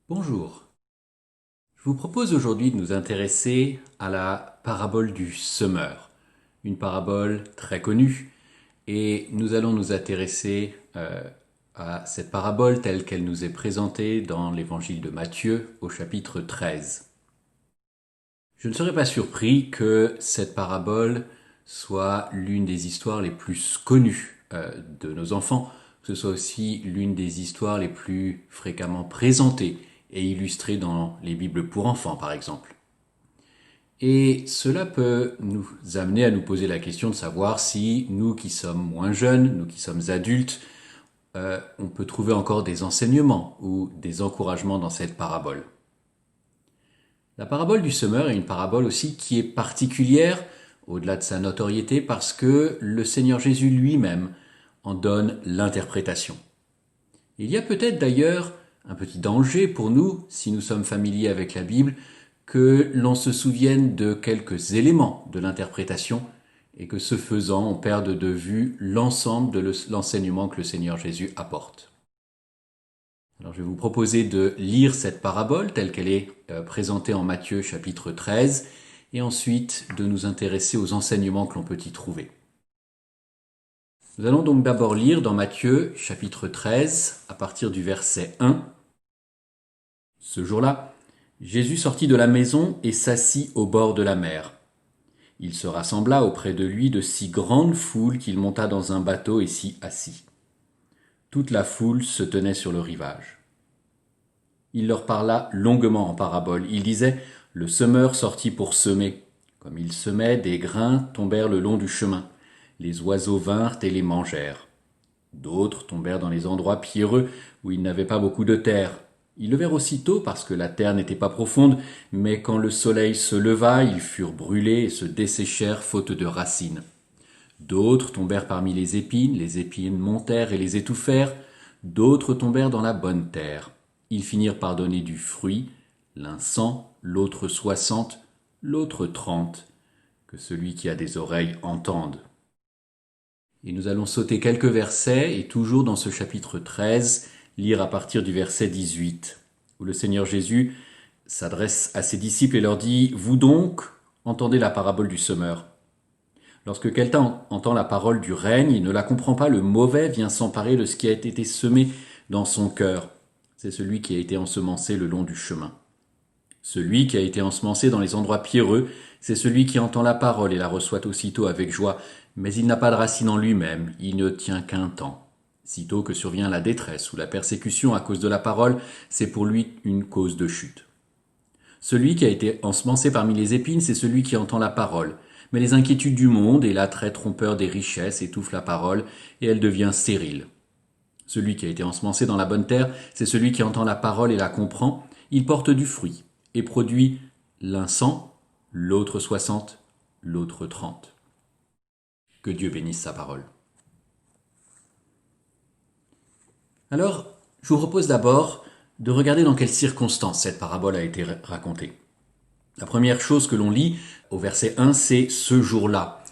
Bonjour. Je vous propose aujourd'hui de nous intéresser à la parabole du semeur, une parabole très connue, et nous allons nous intéresser à cette parabole telle qu'elle nous est présentée dans l'évangile de Matthieu au chapitre 13. Je ne serais pas surpris que cette parabole soit l'une des histoires les plus connues de nos enfants, que ce soit aussi l'une des histoires les plus fréquemment présentées et illustrées dans les Bibles pour enfants, par exemple. Et cela peut nous amener à nous poser la question de savoir si nous qui sommes moins jeunes, nous qui sommes adultes, on peut trouver encore des enseignements ou des encouragements dans cette parabole. La parabole du semeur est une parabole aussi qui est particulière, au-delà de sa notoriété, parce que le Seigneur Jésus lui-même en donne l'interprétation. Il y a peut-être d'ailleurs un petit danger pour nous, si nous sommes familiers avec la Bible, que l'on se souvienne de quelques éléments de l'interprétation et que ce faisant, on perde de vue l'ensemble de l'enseignement que le Seigneur Jésus apporte. Alors je vais vous proposer de lire cette parabole telle qu'elle est présentée en Matthieu chapitre 13 et ensuite de nous intéresser aux enseignements que l'on peut y trouver. Nous allons donc d'abord lire dans Matthieu chapitre 13 à partir du verset 1. Ce jour-là, Jésus sortit de la maison et s'assit au bord de la mer. Il se rassembla auprès de lui de si grandes foules qu'il monta dans un bateau et s'y assit. Toute la foule se tenait sur le rivage. Il leur parla longuement en parabole. Il disait, « Le semeur sortit pour semer. Comme il semait, des grains tombèrent le long du chemin. Les oiseaux vinrent et les mangèrent. D'autres tombèrent dans les endroits pierreux où il n'avait pas beaucoup de terre. Ils levèrent aussitôt parce que la terre n'était pas profonde, mais quand le soleil se leva, ils furent brûlés et se desséchèrent faute de racines. D'autres tombèrent parmi les épines montèrent et les étouffèrent. D'autres tombèrent dans la bonne terre. Ils finirent par donner du fruit, l'un 100, l'autre 60, l'autre 30. Que celui qui a des oreilles entende. » Et nous allons sauter quelques versets et toujours dans ce chapitre 13, lire à partir du verset 18, où le Seigneur Jésus s'adresse à ses disciples et leur dit « Vous donc, entendez la parabole du semeur. Lorsque quelqu'un entend la parole du règne, il ne la comprend pas, le mauvais vient s'emparer de ce qui a été semé dans son cœur. C'est celui qui a été ensemencé le long du chemin. Celui qui a été ensemencé dans les endroits pierreux, c'est celui qui entend la parole et la reçoit aussitôt avec joie, mais il n'a pas de racine en lui-même, il ne tient qu'un temps. Sitôt que survient la détresse ou la persécution à cause de la parole, c'est pour lui une cause de chute. Celui qui a été ensemencé parmi les épines, c'est celui qui entend la parole. Mais les inquiétudes du monde et l'attrait trompeur des richesses étouffent la parole et elle devient stérile. Celui qui a été ensemencé dans la bonne terre, c'est celui qui entend la parole et la comprend. Il porte du fruit et produit l'un 100, l'autre 60, l'autre 30. Que Dieu bénisse sa parole. Alors, je vous propose d'abord de regarder dans quelles circonstances cette parabole a été racontée. La première chose que l'on lit au verset 1, c'est « ce jour-là ».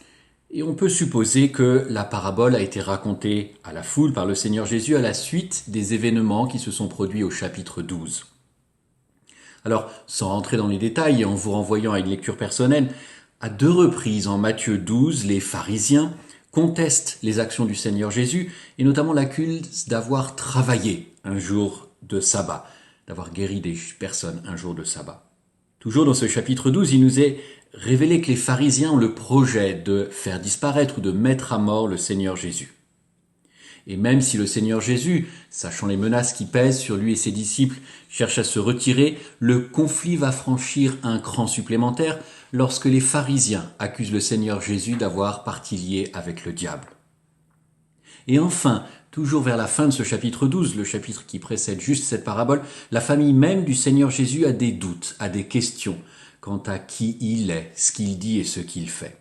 Et on peut supposer que la parabole a été racontée à la foule par le Seigneur Jésus à la suite des événements qui se sont produits au chapitre 12. Alors, sans rentrer dans les détails et en vous renvoyant à une lecture personnelle, à 2 reprises en Matthieu 12, les pharisiens contestent les actions du Seigneur Jésus et notamment l'accusent d'avoir travaillé un jour de sabbat, d'avoir guéri des personnes un jour de sabbat. Toujours dans ce chapitre 12, il nous est révélé que les pharisiens ont le projet de faire disparaître ou de mettre à mort le Seigneur Jésus. Et même si le Seigneur Jésus, sachant les menaces qui pèsent sur lui et ses disciples, cherche à se retirer, le conflit va franchir un cran supplémentaire lorsque les pharisiens accusent le Seigneur Jésus d'avoir partie liée avec le diable. Et enfin, toujours vers la fin de ce chapitre 12, le chapitre qui précède juste cette parabole, la famille même du Seigneur Jésus a des doutes, a des questions quant à qui il est, ce qu'il dit et ce qu'il fait.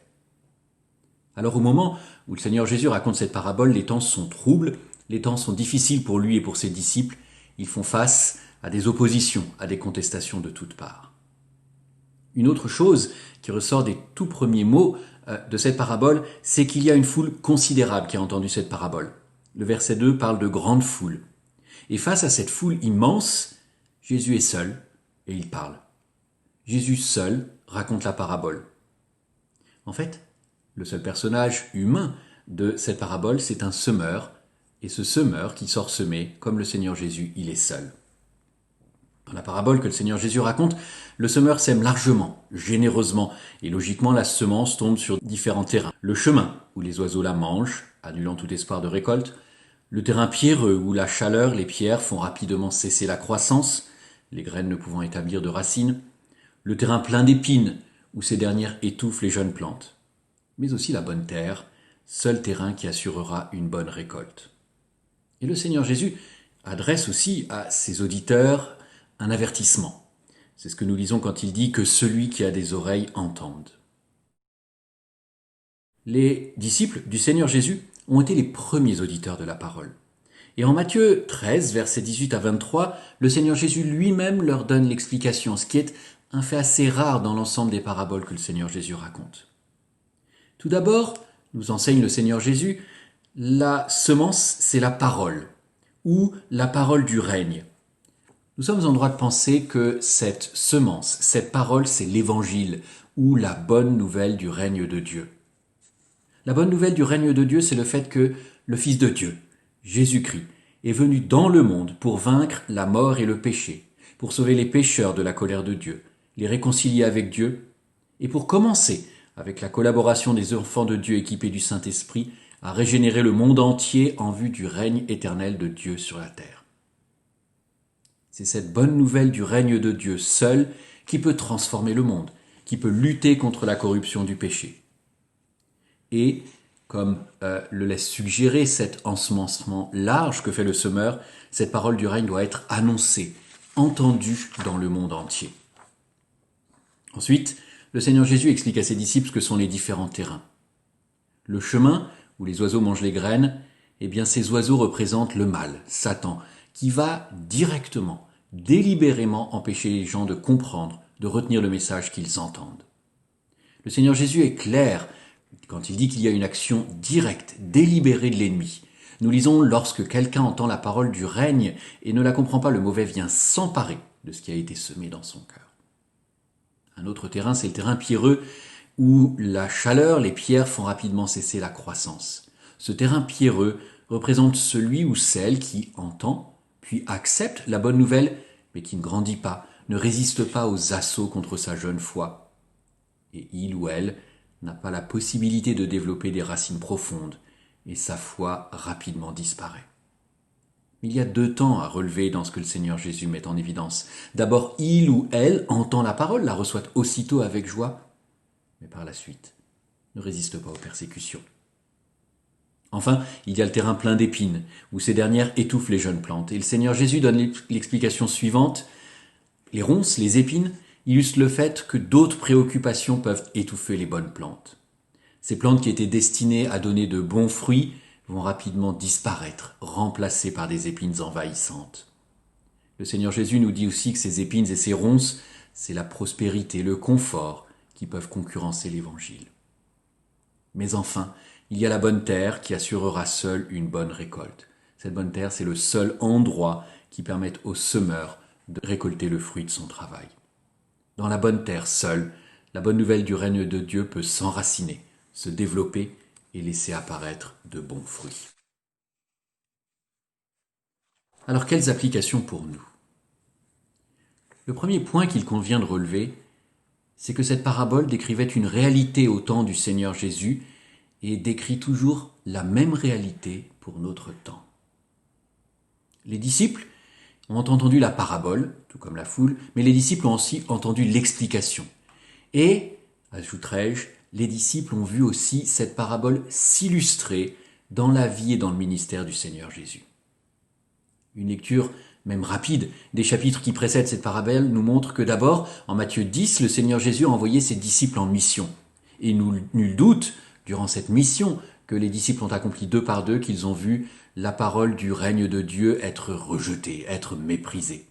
Alors au moment où le Seigneur Jésus raconte cette parabole, les temps sont troubles, les temps sont difficiles pour lui et pour ses disciples, ils font face à des oppositions, à des contestations de toutes parts. Une autre chose qui ressort des tout premiers mots de cette parabole, c'est qu'il y a une foule considérable qui a entendu cette parabole. Le verset 2 parle de grande foule. Et face à cette foule immense, Jésus est seul et il parle. Jésus seul raconte la parabole. En fait, le seul personnage humain de cette parabole, c'est un semeur, et ce semeur qui sort semer, comme le Seigneur Jésus, il est seul. Dans la parabole que le Seigneur Jésus raconte, le semeur sème largement, généreusement, et logiquement la semence tombe sur différents terrains. Le chemin, où les oiseaux la mangent, annulant tout espoir de récolte. Le terrain pierreux, où la chaleur, les pierres font rapidement cesser la croissance, les graines ne pouvant établir de racines. Le terrain plein d'épines, où ces dernières étouffent les jeunes plantes. Mais aussi la bonne terre, seul terrain qui assurera une bonne récolte. Et le Seigneur Jésus adresse aussi à ses auditeurs un avertissement. C'est ce que nous lisons quand il dit que celui qui a des oreilles entende. Les disciples du Seigneur Jésus ont été les premiers auditeurs de la parole. Et en Matthieu 13, versets 18 à 23, le Seigneur Jésus lui-même leur donne l'explication, ce qui est un fait assez rare dans l'ensemble des paraboles que le Seigneur Jésus raconte. Tout d'abord, nous enseigne le Seigneur Jésus, la semence, c'est la parole, ou la parole du règne. Nous sommes en droit de penser que cette semence, cette parole, c'est l'évangile, ou la bonne nouvelle du règne de Dieu. La bonne nouvelle du règne de Dieu, c'est le fait que le Fils de Dieu, Jésus-Christ, est venu dans le monde pour vaincre la mort et le péché, pour sauver les pécheurs de la colère de Dieu, les réconcilier avec Dieu, et pour commencer, avec la collaboration des enfants de Dieu équipés du Saint-Esprit, à régénérer le monde entier en vue du règne éternel de Dieu sur la terre. C'est cette bonne nouvelle du règne de Dieu seul qui peut transformer le monde, qui peut lutter contre la corruption du péché. Et, comme le laisse suggérer cet ensemencement large que fait le semeur, cette parole du règne doit être annoncée, entendue dans le monde entier. Ensuite, le Seigneur Jésus explique à ses disciples ce que sont les différents terrains. Le chemin, où les oiseaux mangent les graines, eh bien ces oiseaux représentent le mal, Satan, qui va directement, délibérément empêcher les gens de comprendre, de retenir le message qu'ils entendent. Le Seigneur Jésus est clair quand il dit qu'il y a une action directe, délibérée de l'ennemi. Nous lisons « Lorsque quelqu'un entend la parole du règne et ne la comprend pas, le mauvais vient s'emparer de ce qui a été semé dans son cœur. » Un autre terrain, c'est le terrain pierreux, où la chaleur, les pierres font rapidement cesser la croissance. Ce terrain pierreux représente celui ou celle qui entend, puis accepte la bonne nouvelle, mais qui ne grandit pas, ne résiste pas aux assauts contre sa jeune foi. Et il ou elle n'a pas la possibilité de développer des racines profondes, et sa foi rapidement disparaît. Il y a deux temps à relever dans ce que le Seigneur Jésus met en évidence. D'abord, il ou elle entend la parole, la reçoit aussitôt avec joie, mais par la suite ne résiste pas aux persécutions. Enfin, il y a le terrain plein d'épines, où ces dernières étouffent les jeunes plantes. Et le Seigneur Jésus donne l'explication suivante. Les ronces, les épines, illustrent le fait que d'autres préoccupations peuvent étouffer les bonnes plantes. Ces plantes qui étaient destinées à donner de bons fruits vont rapidement disparaître, remplacées par des épines envahissantes. Le Seigneur Jésus nous dit aussi que ces épines et ces ronces, c'est la prospérité, le confort qui peuvent concurrencer l'Évangile. Mais enfin, il y a la bonne terre qui assurera seule une bonne récolte. Cette bonne terre, c'est le seul endroit qui permette au semeur de récolter le fruit de son travail. Dans la bonne terre seule, la bonne nouvelle du règne de Dieu peut s'enraciner, se développer et laisser apparaître de bons fruits. Alors, quelles applications pour nous ? Le premier point qu'il convient de relever, c'est que cette parabole décrivait une réalité au temps du Seigneur Jésus et décrit toujours la même réalité pour notre temps. Les disciples ont entendu la parabole, tout comme la foule, mais les disciples ont aussi entendu l'explication. Et, ajouterai-je, les disciples ont vu aussi cette parabole s'illustrer dans la vie et dans le ministère du Seigneur Jésus. Une lecture, même rapide, des chapitres qui précèdent cette parabole nous montre que d'abord, en Matthieu 10, le Seigneur Jésus a envoyé ses disciples en mission. Et nul doute, durant cette mission, que les disciples ont accompli deux par deux, qu'ils ont vu la parole du règne de Dieu être rejetée, être méprisée.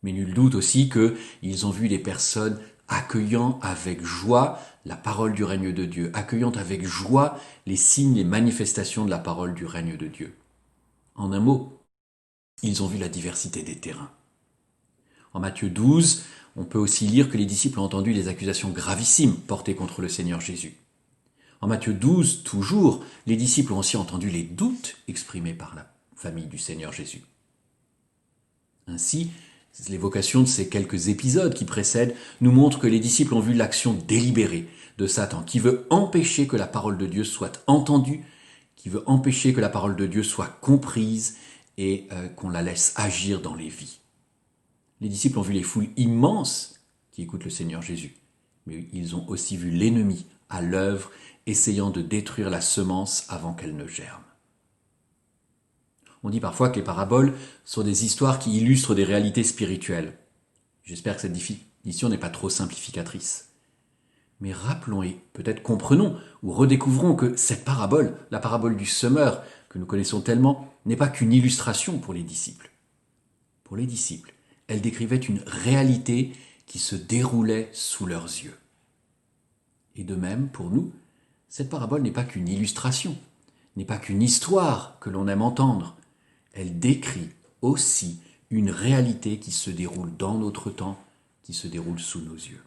Mais nul doute aussi qu'ils ont vu les personnes accueillant avec joie la parole du règne de Dieu, accueillant avec joie les signes, les manifestations de la parole du règne de Dieu. En un mot, ils ont vu la diversité des terrains. En Matthieu 12, on peut aussi lire que les disciples ont entendu des accusations gravissimes portées contre le Seigneur Jésus. En Matthieu 12, toujours, les disciples ont aussi entendu les doutes exprimés par la famille du Seigneur Jésus. Ainsi, l'évocation de ces quelques épisodes qui précèdent nous montre que les disciples ont vu l'action délibérée de Satan, qui veut empêcher que la parole de Dieu soit entendue, qui veut empêcher que la parole de Dieu soit comprise et qu'on la laisse agir dans les vies. Les disciples ont vu les foules immenses qui écoutent le Seigneur Jésus, mais ils ont aussi vu l'ennemi à l'œuvre, essayant de détruire la semence avant qu'elle ne germe. On dit parfois que les paraboles sont des histoires qui illustrent des réalités spirituelles. J'espère que cette définition n'est pas trop simplificatrice. Mais rappelons et peut-être comprenons ou redécouvrons que cette parabole, la parabole du semeur, que nous connaissons tellement, n'est pas qu'une illustration pour les disciples. Pour les disciples, elle décrivait une réalité qui se déroulait sous leurs yeux. Et de même, pour nous, cette parabole n'est pas qu'une illustration, n'est pas qu'une histoire que l'on aime entendre. Elle décrit aussi une réalité qui se déroule dans notre temps, qui se déroule sous nos yeux.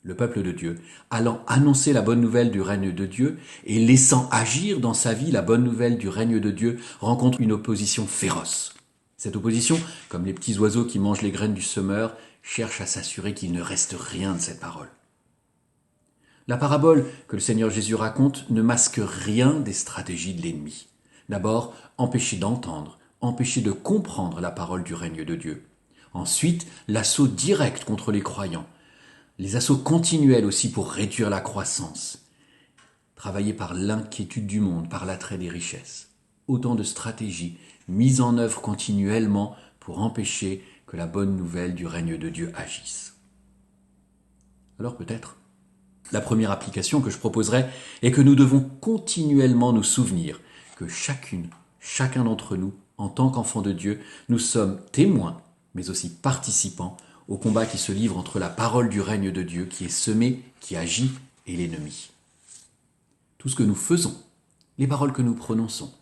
Le peuple de Dieu, allant annoncer la bonne nouvelle du règne de Dieu et laissant agir dans sa vie la bonne nouvelle du règne de Dieu, rencontre une opposition féroce. Cette opposition, comme les petits oiseaux qui mangent les graines du semeur, cherche à s'assurer qu'il ne reste rien de cette parole. La parabole que le Seigneur Jésus raconte ne masque rien des stratégies de l'ennemi. D'abord, empêcher d'entendre, empêcher de comprendre la parole du règne de Dieu. Ensuite, l'assaut direct contre les croyants. Les assauts continuels aussi pour réduire la croissance. Travailler par l'inquiétude du monde, par l'attrait des richesses. Autant de stratégies mises en œuvre continuellement pour empêcher que la bonne nouvelle du règne de Dieu agisse. Alors peut-être, la première application que je proposerai est que nous devons continuellement nous souvenir que chacun d'entre nous, en tant qu'enfants de Dieu, nous sommes témoins, mais aussi participants au combat qui se livre entre la parole du règne de Dieu qui est semée, qui agit, et l'ennemi. Tout ce que nous faisons, les paroles que nous prononçons,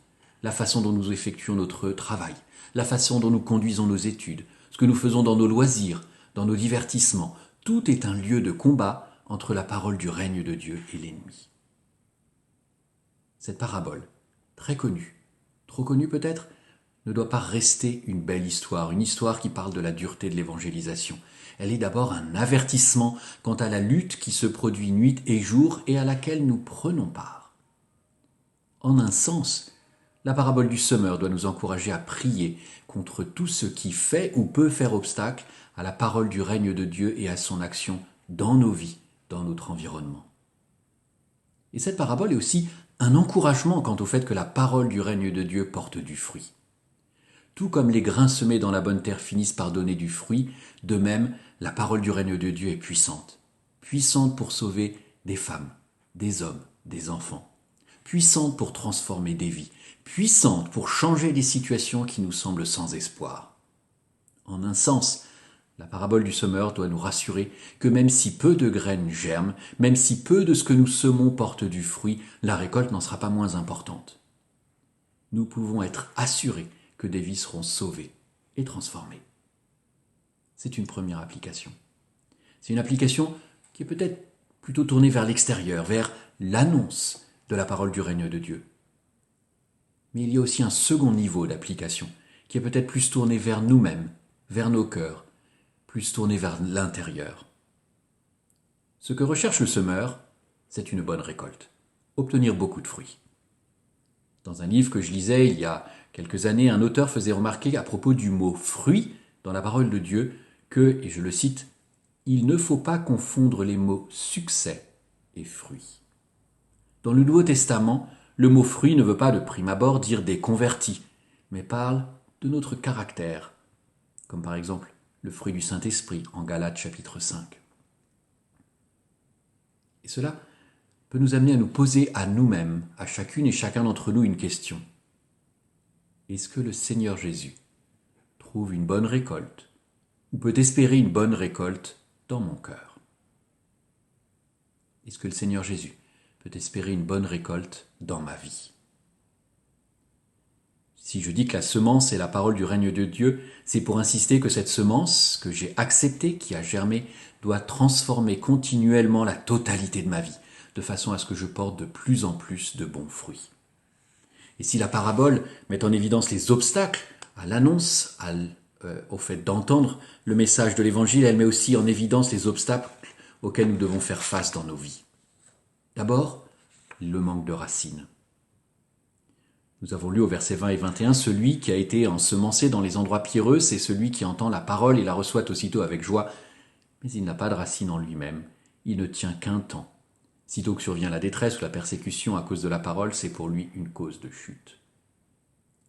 la façon dont nous effectuons notre travail, la façon dont nous conduisons nos études, ce que nous faisons dans nos loisirs, dans nos divertissements, tout est un lieu de combat entre la parole du règne de Dieu et l'ennemi. Cette parabole, très connue, trop connue peut-être, ne doit pas rester une belle histoire, une histoire qui parle de la dureté de l'évangélisation. Elle est d'abord un avertissement quant à la lutte qui se produit nuit et jour et à laquelle nous prenons part. En un sens, la parabole du semeur doit nous encourager à prier contre tout ce qui fait ou peut faire obstacle à la parole du règne de Dieu et à son action dans nos vies, dans notre environnement. Et cette parabole est aussi un encouragement quant au fait que la parole du règne de Dieu porte du fruit. Tout comme les grains semés dans la bonne terre finissent par donner du fruit, de même, la parole du règne de Dieu est puissante. Puissante pour sauver des femmes, des hommes, des enfants. Puissante pour transformer des vies. Puissante pour changer des situations qui nous semblent sans espoir. En un sens, la parabole du semeur doit nous rassurer que même si peu de graines germent, même si peu de ce que nous semons porte du fruit, la récolte n'en sera pas moins importante. Nous pouvons être assurés que des vies seront sauvées et transformées. C'est une première application. C'est une application qui est peut-être plutôt tournée vers l'extérieur, vers l'annonce de la parole du règne de Dieu. Mais il y a aussi un second niveau d'application qui est peut-être plus tourné vers nous-mêmes, vers nos cœurs, plus tourné vers l'intérieur. Ce que recherche le semeur, c'est une bonne récolte, obtenir beaucoup de fruits. Dans un livre que je lisais il y a quelques années, un auteur faisait remarquer à propos du mot « fruit » dans la parole de Dieu que, et je le cite, « il ne faut pas confondre les mots succès et fruit ». Dans le Nouveau Testament, le mot « fruit » ne veut pas de prime abord dire des convertis, mais parle de notre caractère, comme par exemple le fruit du Saint-Esprit en Galates chapitre 5. Et cela peut nous amener à nous poser à nous-mêmes, à chacune et chacun d'entre nous, une question. Est-ce que le Seigneur Jésus trouve une bonne récolte ou peut espérer une bonne récolte dans mon cœur? Est-ce que le Seigneur Jésus peut espérer une bonne récolte dans ma vie? Si je dis que la semence est la parole du règne de Dieu, c'est pour insister que cette semence que j'ai acceptée, qui a germé, doit transformer continuellement la totalité de ma vie, de façon à ce que je porte de plus en plus de bons fruits. Et si la parabole met en évidence les obstacles à l'annonce, au fait d'entendre le message de l'Évangile, elle met aussi en évidence les obstacles auxquels nous devons faire face dans nos vies. D'abord, le manque de racines. Nous avons lu au verset 20 et 21, « Celui qui a été ensemencé dans les endroits pierreux, c'est celui qui entend la parole et la reçoit aussitôt avec joie, mais il n'a pas de racine en lui-même, il ne tient qu'un temps. Sitôt que survient la détresse ou la persécution à cause de la parole, c'est pour lui une cause de chute. »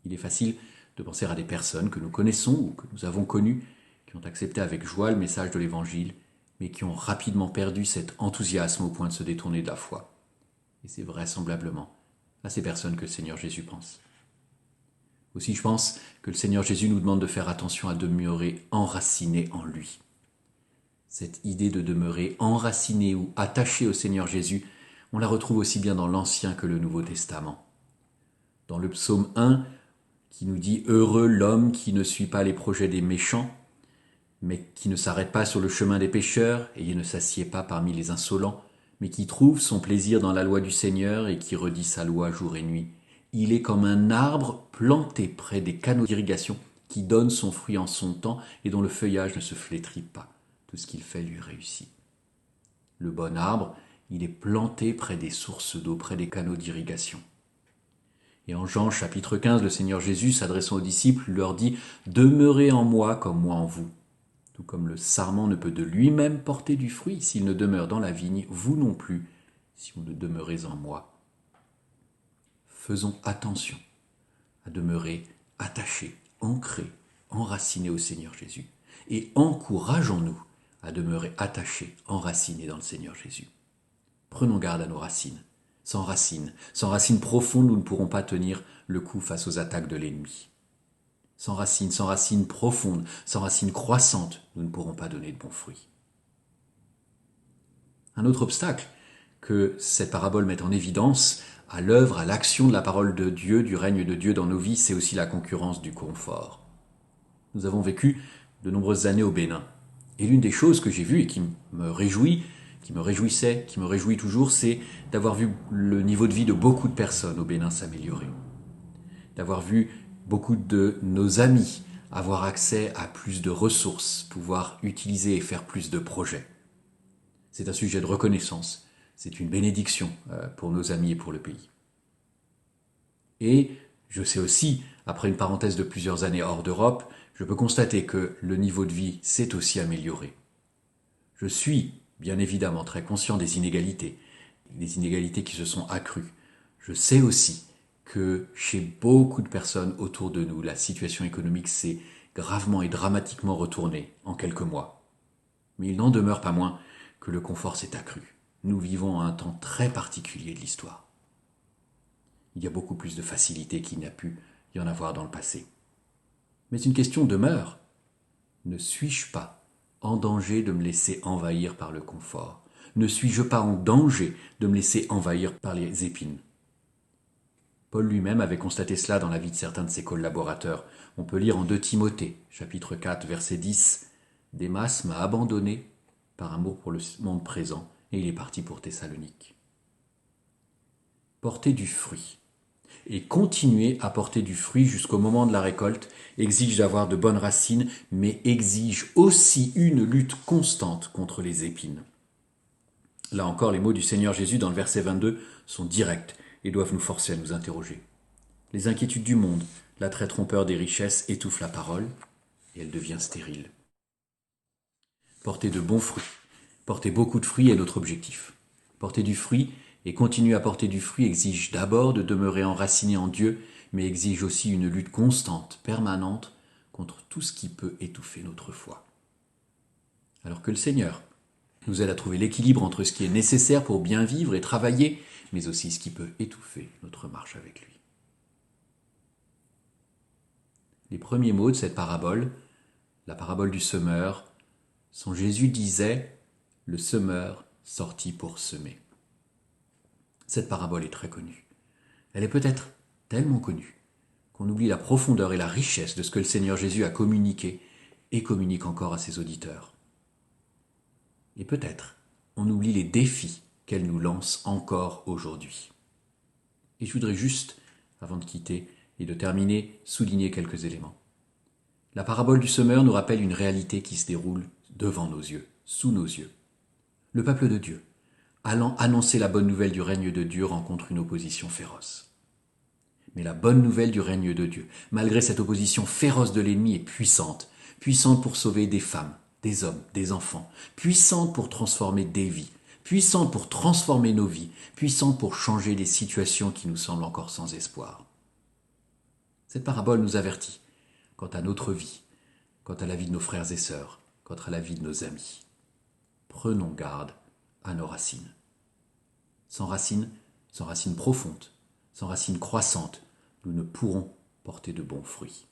Il est facile de penser à des personnes que nous connaissons ou que nous avons connues, qui ont accepté avec joie le message de l'Évangile, mais qui ont rapidement perdu cet enthousiasme au point de se détourner de la foi. Et c'est vraisemblablement à ces personnes que le Seigneur Jésus pense. Aussi, je pense que le Seigneur Jésus nous demande de faire attention à demeurer enraciné en lui. Cette idée de demeurer enraciné ou attaché au Seigneur Jésus, on la retrouve aussi bien dans l'Ancien que le Nouveau Testament. Dans le psaume 1, qui nous dit « Heureux l'homme qui ne suit pas les projets des méchants, mais qui ne s'arrête pas sur le chemin des pécheurs et ne s'assied pas parmi les insolents, mais qui trouve son plaisir dans la loi du Seigneur et qui redit sa loi jour et nuit. Il est comme un arbre planté près des canaux d'irrigation qui donne son fruit en son temps et dont le feuillage ne se flétrit pas. Tout ce qu'il fait lui réussit. » Le bon arbre, il est planté près des sources d'eau, près des canaux d'irrigation. Et en Jean chapitre 15, le Seigneur Jésus, s'adressant aux disciples, leur dit « Demeurez en moi comme moi en vous. Tout comme le sarment ne peut de lui-même porter du fruit s'il ne demeure dans la vigne, vous non plus, si vous ne demeurez en moi. » Faisons attention à demeurer attachés, ancrés, enracinés au Seigneur Jésus. Et encourageons-nous à demeurer attachés, enracinés dans le Seigneur Jésus. Prenons garde à nos racines. Sans racines profondes, nous ne pourrons pas tenir le coup face aux attaques de l'ennemi. Sans racines profondes, sans racines croissantes, nous ne pourrons pas donner de bons fruits. Un autre obstacle que cette parabole met en évidence, à l'œuvre, à l'action de la parole de Dieu, du règne de Dieu dans nos vies, c'est aussi la concurrence du confort. Nous avons vécu de nombreuses années au Bénin. Et l'une des choses que j'ai vues et qui me réjouit, qui me réjouissait, qui me réjouit toujours, c'est d'avoir vu le niveau de vie de beaucoup de personnes au Bénin s'améliorer. D'avoir vu beaucoup de nos amis avoir accès à plus de ressources, pouvoir utiliser et faire plus de projets. C'est un sujet de reconnaissance, c'est une bénédiction pour nos amis et pour le pays. Et je sais aussi, après une parenthèse de plusieurs années hors d'Europe, je peux constater que le niveau de vie s'est aussi amélioré. Je suis bien évidemment très conscient des inégalités qui se sont accrues. Je sais aussi que chez beaucoup de personnes autour de nous, la situation économique s'est gravement et dramatiquement retournée en quelques mois. Mais il n'en demeure pas moins que le confort s'est accru. Nous vivons à un temps très particulier de l'histoire. Il y a beaucoup plus de facilité qu'il n'y a pu y en avoir dans le passé. Mais une question demeure. Ne suis-je pas en danger de me laisser envahir par le confort? Ne suis-je pas en danger de me laisser envahir par les épines? Paul lui-même avait constaté cela dans la vie de certains de ses collaborateurs. On peut lire en 2 Timothée, chapitre 4, verset 10, « Démas m'a abandonné par amour pour le monde présent, et il est parti pour Thessalonique. » Porter du fruit et continuer à porter du fruit jusqu'au moment de la récolte exige d'avoir de bonnes racines, mais exige aussi une lutte constante contre les épines. Là encore, les mots du Seigneur Jésus dans le verset 22 sont directs et doivent nous forcer à nous interroger. Les inquiétudes du monde, l'attrait trompeur des richesses étouffent la parole et elle devient stérile. Porter de bons fruits, porter beaucoup de fruits est notre objectif. Porter du fruit et continuer à porter du fruit exige d'abord de demeurer enraciné en Dieu, mais exige aussi une lutte constante, permanente, contre tout ce qui peut étouffer notre foi. Alors que le Seigneur nous aide à trouver l'équilibre entre ce qui est nécessaire pour bien vivre et travailler, mais aussi ce qui peut étouffer notre marche avec lui. Les premiers mots de cette parabole, la parabole du semeur, sont Jésus disait « Le semeur sortit pour semer ». Cette parabole est très connue. Elle est peut-être tellement connue qu'on oublie la profondeur et la richesse de ce que le Seigneur Jésus a communiqué et communique encore à ses auditeurs. Et peut-être, on oublie les défis qu'elle nous lance encore aujourd'hui. Et je voudrais juste, avant de quitter et de terminer, souligner quelques éléments. La parabole du semeur nous rappelle une réalité qui se déroule devant nos yeux, sous nos yeux. Le peuple de Dieu, allant annoncer la bonne nouvelle du règne de Dieu, rencontre une opposition féroce. Mais la bonne nouvelle du règne de Dieu, malgré cette opposition féroce de l'ennemi, est puissante, puissante pour sauver des femmes, des hommes, des enfants, puissante pour transformer des vies, puissante pour transformer nos vies, puissante pour changer des situations qui nous semblent encore sans espoir. Cette parabole nous avertit quant à notre vie, quant à la vie de nos frères et sœurs, quant à la vie de nos amis. Prenons garde à nos racines. Sans racines profondes, sans racines croissantes, nous ne pourrons porter de bons fruits.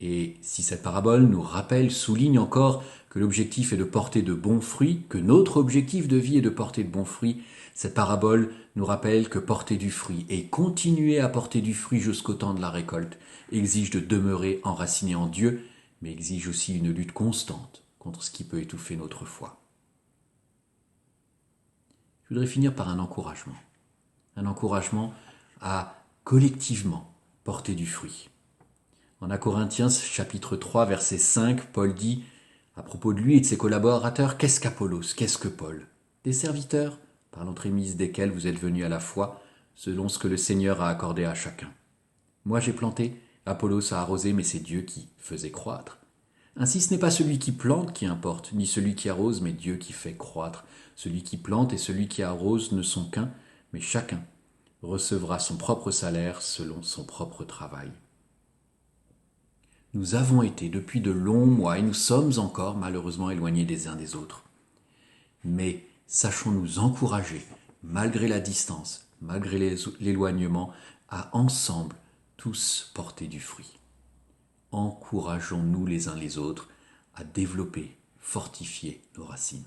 Et si cette parabole nous rappelle, souligne encore que l'objectif est de porter de bons fruits, que notre objectif de vie est de porter de bons fruits, cette parabole nous rappelle que porter du fruit et continuer à porter du fruit jusqu'au temps de la récolte exige de demeurer enraciné en Dieu, mais exige aussi une lutte constante contre ce qui peut étouffer notre foi. Je voudrais finir par un encouragement à collectivement porter du fruit. En Corinthiens chapitre 3 verset 5, Paul dit à propos de lui et de ses collaborateurs, « Qu'est-ce qu'Apollos? Qu'est-ce que Paul? Des serviteurs, par l'entremise desquels vous êtes venus à la foi, selon ce que le Seigneur a accordé à chacun. Moi j'ai planté, Apollos a arrosé, mais c'est Dieu qui faisait croître. Ainsi ce n'est pas celui qui plante qui importe, ni celui qui arrose, mais Dieu qui fait croître. Celui qui plante et celui qui arrose ne sont qu'un, mais chacun recevra son propre salaire selon son propre travail. » Nous avons été depuis de longs mois et nous sommes encore malheureusement éloignés des uns des autres. Mais sachons nous encourager, malgré la distance, malgré l'éloignement, à ensemble tous porter du fruit. Encourageons-nous les uns les autres à développer, fortifier nos racines.